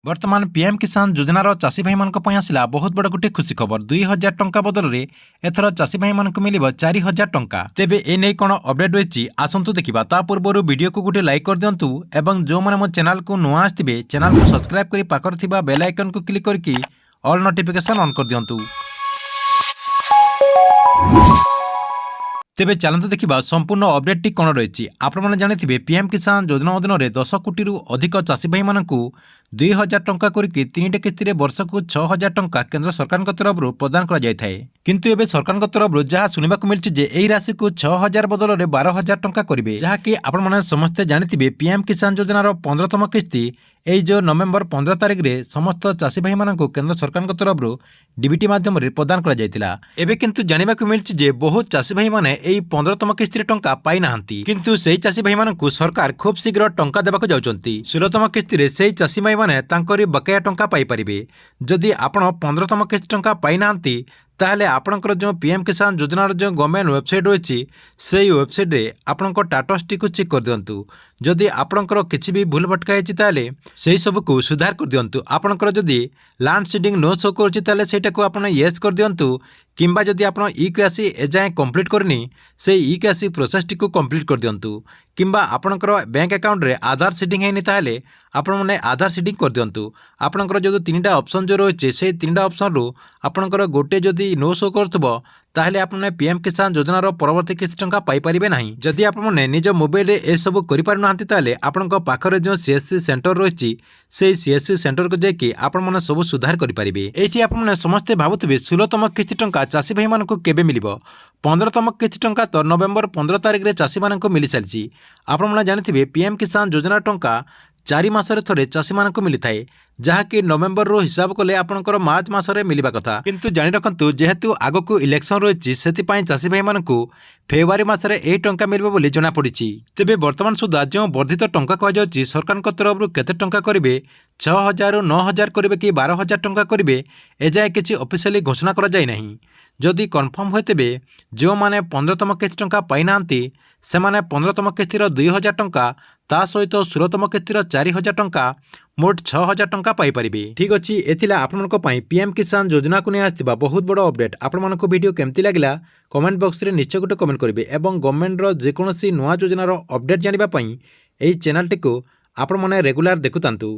बर्तमान पीएम किसान योजनार चाषी भाई मान आसला बहुत बड़ गोटे खुशी खबर 2000 टंका बदल में एथर चाषी भाई मान मिल 4000 टंका। तेबे ए नहीं कौन अपडेट रही आसतु देखा ता पूर्व वीडियो को गोटे लाइक कर दिंतु और जो मैंने मो चैनल को नुआ आसवे चैनल को सब्सक्राइब कर पाखर बेल आइकन को क्लिक करके ऑल नोटिफिकेशन ऑन कर दिंतु। तेबे चलते देखा संपूर्ण अपडेट टी कौन रही आपने जानी पीएम किसान योजना अधीन में 10 कोटी अधिक चाषी भाई मानक 2000 टंका करके 3टी किस्ती वर्ष को 6000 टंका केंद्र सरकार तरफ प्रदान कर किंतु एबे सरकार तरफ जहाँ शुणा मिली जे यही राशि को 6000 बदल में 12000 टंका करेंगे जहाँकि आपने समस्ते जानी पीएम किसान योजनार 15तम किस्ती यही जो नवेम्बर 15 तारिख में समस्त चाषी भाई मानक केंद्र सरकार तरफ डीबीटी माध्यम प्रदान कर किंतु जाना मिली जे बहुत चाषी भाई मैंने यही 15तम किस्ती टंका पाई ना किंतु से चाषी भाई मानक सरकार खूब शीघ्र टंका देवाक जाउछंती। 16तम किस्ती से चाषी भाई मैंने तांकरी बकाया टंका पाई परिबे। जदि आपण 15तम किस्ती टंका पाई नांती ताहले आपणकर जो पीएम किसान योजनार जो गवर्नमेंट वेबसाइट रही से वेबसाइट रे आपणकर स्टाटस टी को चेक कर दिंतु। जदि आपणकर किसी भी भूल भटका होती ताहले सेही सब को सुधार कर दिंतु। आपणकर जदि लैंड सीडिंग नो शो करुच्ची ताहले सेटा को आपण येस कर दिंतु किंबा जदि आपण ई केसी एजाए कंप्लीट करनी से ई केसी प्रोसेस टी को कंप्लीट कर दिंतु किंबा आपणकर बैंक अकाउंट रे आधार सीडिंग हैनी ताहले आपण माने आधार सीडिंग कर दिंतु। आपणकर जो 3टा ऑप्शन जो रही से 3टा ऑप्शन रु आपणकर गोटे जदि नो शो करथबो ताहले आपने पीएम किसान योजनार परवर्ती किस्त टंका पाई परिबे नाही। जदि आपने निज मोबाइल रे ए सब करि पारु नाहंती ताहले आपणक पाखरे जो सीएससी सेंटर रही से सीएससी सेंटर को जाकि आपण माने सब सुधार करि परिबे। एठी आपने समस्ते भाबुथिबे 16तम किस्ती टंका चाषी भाई मानक केबे मिलिबो। 15तम किस्ती टंका तो नवेम्बर 15 तारिख में चाषी मानक मिल सारी। आपने जानिथिबे पीएम किसान योजना टंका 4 मासरे थरे चाषी मानक मिली थाए जहाँकि नवेम्बर रो हिसाब कले आपनकर मार्च मासरे मिलवा कथा किंतु जानि रखंतु जेहेतु आगो को इलेक्शन रही से चाषी भाई मानक फेब्रुआरी मासरे ए टंका मिलबो बोली जना पड़ी। तेबे वर्तमान सुधा जो वर्धित टंका कहुछि सरकार तरफ केते टंका करिवे 6000 रु 9000 करिवे कि 12000 टंका करिवे एजाए किछि ऑफिशियली घोषणा करा जाय नाही। जदि कन्फर्म होय तेबे जो माने 15तम किस्ती टंका पाई नांती से माने 15तम किस्तीर 2000 टंका ता सहित 16तम किस्तीर 4000 टंका मोट 6000 टंका पाई परिबे। ठीक अछि एथिला आपनक पई पीएम किसान योजना को नै आस्तिबा बहुत बड़ अपडेट। आपनक वीडियो केमति लागिला कमेंट बॉक्स रे निश्चय गोटे कमेंट करिवे एवं गवर्नमेंट रो जे कोनोसी नुवा योजनार अपडेट जानिबा पई एई चैनल टिको आपण माने रेगुलर देखुतांतु।